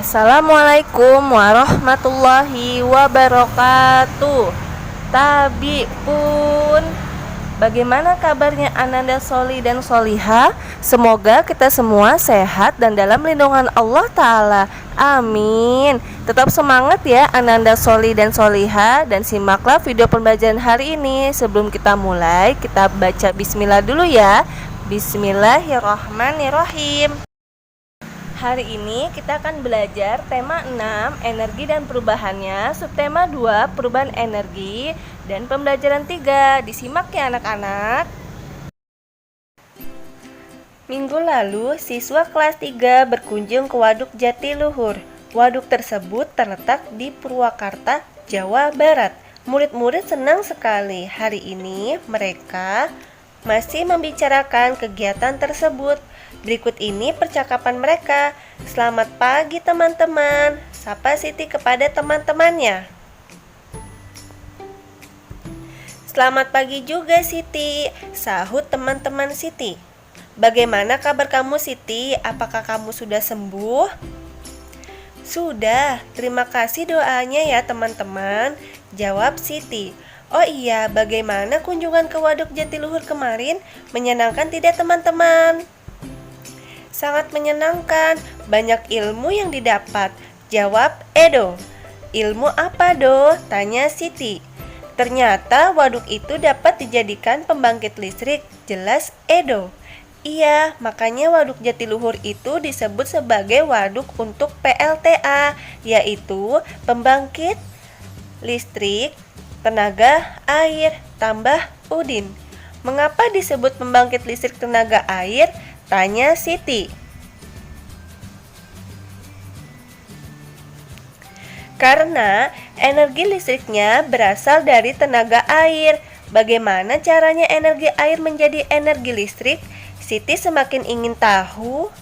Assalamualaikum warahmatullahi wabarakatuh. Tabi pun, bagaimana kabarnya Ananda Soli dan Soliha? Semoga kita semua sehat dan dalam lindungan Allah Ta'ala. Amin. Tetap semangat ya Ananda Soli dan Soliha, dan simaklah video pembelajaran hari ini. Sebelum kita mulai, kita baca bismillah dulu ya. Bismillahirrahmanirrahim. Hari ini kita akan belajar tema 6, energi dan perubahannya, subtema 2, perubahan energi, dan pembelajaran 3. Disimak ya anak-anak. Minggu lalu, siswa kelas 3 berkunjung ke Waduk Jatiluhur. Waduk tersebut terletak di Purwakarta, Jawa Barat. Murid-murid senang sekali. Hari ini mereka masih membicarakan kegiatan tersebut. Berikut ini percakapan mereka. Selamat pagi teman-teman, sapa Siti kepada teman-temannya. Selamat pagi juga Siti, sahut teman-teman Siti. Bagaimana kabar kamu Siti? Apakah kamu sudah sembuh? Sudah, terima kasih doanya ya teman-teman, jawab Siti. Oh iya, bagaimana kunjungan ke Waduk Jatiluhur kemarin? Menyenangkan tidak teman-teman? Sangat menyenangkan, banyak ilmu yang didapat, jawab Edo. Ilmu apa Do? Tanya Siti. Ternyata waduk itu dapat dijadikan pembangkit listrik, jelas Edo. Iya, makanya Waduk Jatiluhur itu disebut sebagai waduk untuk PLTA, yaitu pembangkit listrik tenaga air tambah Udin. Mengapa disebut pembangkit listrik tenaga air? Tanya Siti. Karena energi listriknya berasal dari tenaga air. Bagaimana caranya energi air menjadi energi listrik? Siti semakin ingin tahu.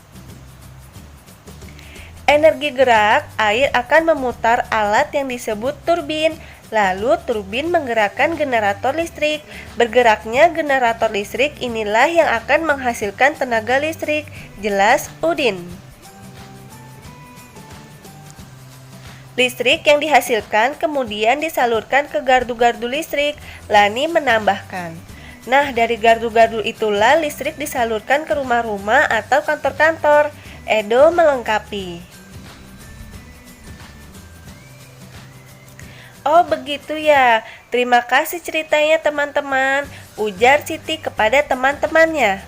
Energi gerak air akan memutar alat yang disebut turbin. Lalu turbin menggerakkan generator listrik. Bergeraknya generator listrik inilah yang akan menghasilkan tenaga listrik, jelas Udin. Listrik yang dihasilkan kemudian disalurkan ke gardu-gardu listrik, Lani menambahkan. Nah, dari gardu-gardu itulah listrik disalurkan ke rumah-rumah atau kantor-kantor, Edo melengkapi. Oh begitu ya, terima kasih ceritanya teman-teman, ujar Siti kepada teman-temannya.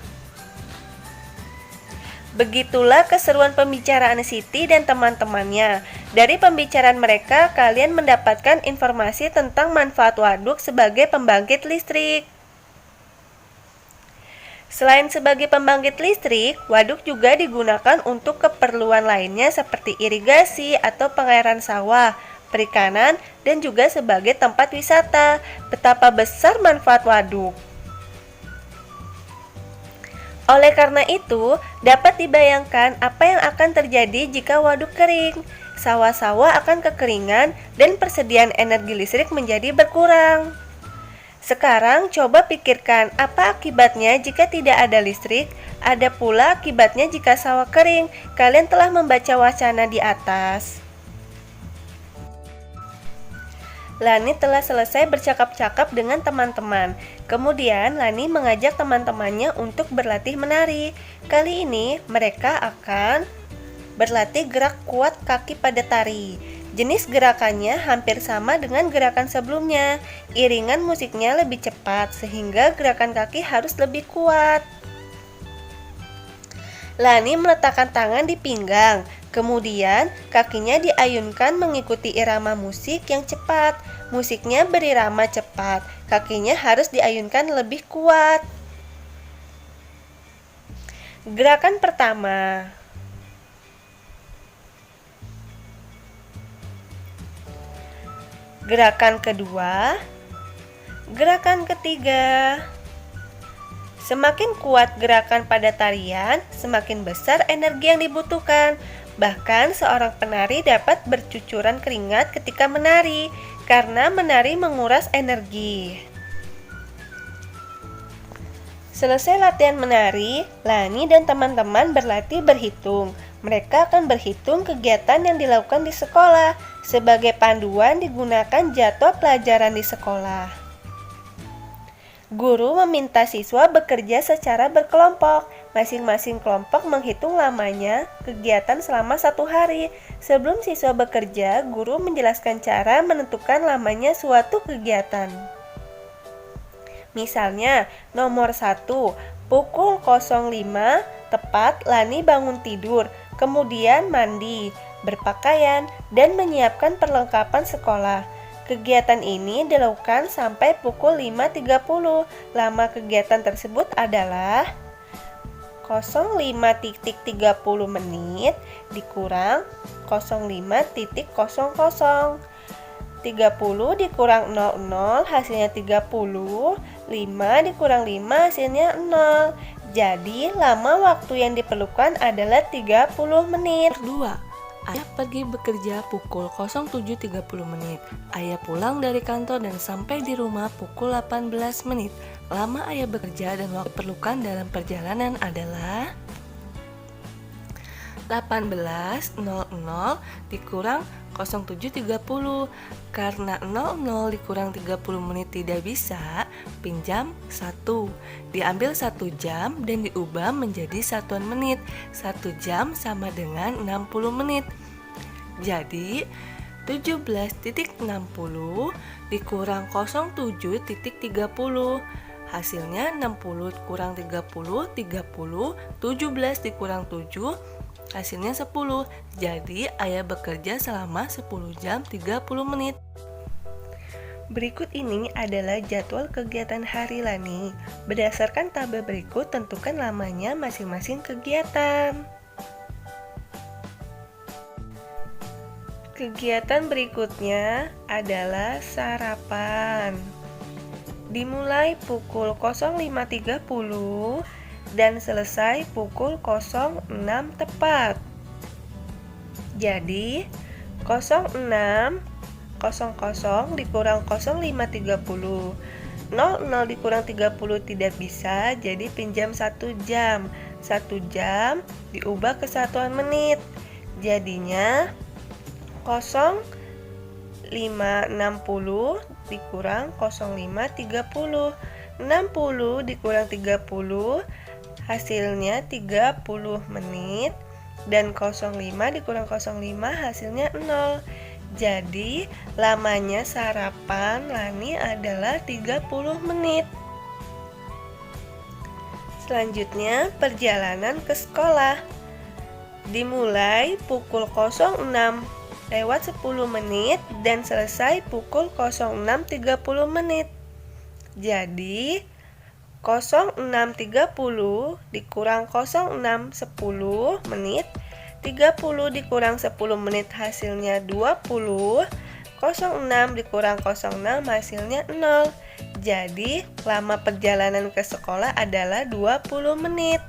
Begitulah keseruan pembicaraan Siti dan teman-temannya. Dari pembicaraan mereka, kalian mendapatkan informasi tentang manfaat waduk sebagai pembangkit listrik. Selain sebagai pembangkit listrik, waduk juga digunakan untuk keperluan lainnya seperti irigasi atau pengairan sawah, perikanan, dan juga sebagai tempat wisata. Betapa besar manfaat waduk. Oleh karena itu, dapat dibayangkan apa yang akan terjadi jika waduk kering. Sawah-sawah akan kekeringan dan persediaan energi listrik menjadi berkurang. Sekarang coba pikirkan apa akibatnya jika tidak ada listrik. Ada pula akibatnya jika sawah kering. Kalian telah membaca wacana di atas. Lani telah selesai bercakap-cakap dengan teman-teman. Kemudian Lani mengajak teman-temannya untuk berlatih menari. Kali ini mereka akan berlatih gerak kuat kaki pada tari. Jenis gerakannya hampir sama dengan gerakan sebelumnya. Iringan musiknya lebih cepat sehingga gerakan kaki harus lebih kuat. Lani meletakkan tangan di pinggang, kemudian kakinya diayunkan mengikuti irama musik yang cepat. Musiknya berirama cepat, kakinya harus diayunkan lebih kuat. Gerakan pertama. Gerakan kedua. Gerakan ketiga. Semakin kuat gerakan pada tarian, semakin besar energi yang dibutuhkan. Bahkan seorang penari dapat bercucuran keringat ketika menari, karena menari menguras energi. Selesai latihan menari, Lani dan teman-teman berlatih berhitung. Mereka akan berhitung kegiatan yang dilakukan di sekolah. Sebagai panduan digunakan jadwal pelajaran di sekolah. Guru meminta siswa bekerja secara berkelompok. Masing-masing kelompok menghitung lamanya kegiatan selama 1 hari. Sebelum siswa bekerja, guru menjelaskan cara menentukan lamanya suatu kegiatan. Misalnya, nomor 1, pukul 05, tepat Lani bangun tidur, kemudian mandi, berpakaian, dan menyiapkan perlengkapan sekolah. Kegiatan ini dilakukan sampai pukul 5.30. Lama kegiatan tersebut adalah 05.30 menit dikurang 05.00. 30 dikurang 00 hasilnya 30, 5 dikurang 5 hasilnya 0. Jadi, lama waktu yang diperlukan adalah 30 menit. 2. Ayah pergi bekerja pukul 07.30 menit. Ayah pulang dari kantor dan sampai di rumah pukul 18 menit. Lama ayah bekerja dan waktu diperlukan dalam perjalanan adalah 18.00 dikurang 07.30. Karena 00 dikurang 30 menit tidak bisa, pinjam 1. Diambil 1 jam dan diubah menjadi satuan menit. 1 jam sama dengan 60 menit. Jadi 17.60 dikurang 07.30. Hasilnya 60 kurang 30, 30, 17 dikurang 7, hasilnya 10. Jadi ayah bekerja selama 10 jam 30 menit. Berikut ini adalah jadwal kegiatan hari Lani. Berdasarkan tabel berikut, tentukan lamanya masing-masing kegiatan. Kegiatan berikutnya adalah sarapan. Dimulai pukul 05.30 dan selesai pukul 06 tepat. Jadi 06.00 dikurang 05.30. 00 dikurang 30 tidak bisa, jadi pinjam 1 jam. 1 jam diubah ke satuan menit. Jadinya 05.60 dikurang 05.30. 60 dikurang 30 hasilnya 30 menit dan 05 dikurang 05 hasilnya 0. Jadi lamanya sarapan Lani adalah 30 menit. Selanjutnya perjalanan ke sekolah. Dimulai pukul 06:10 menit dan selesai pukul 06.30 menit. Jadi 06.30 dikurang 06.10 menit, 30 dikurang 10 menit hasilnya 20, 06 dikurang 06 hasilnya 0. Jadi lama perjalanan ke sekolah adalah 20 menit.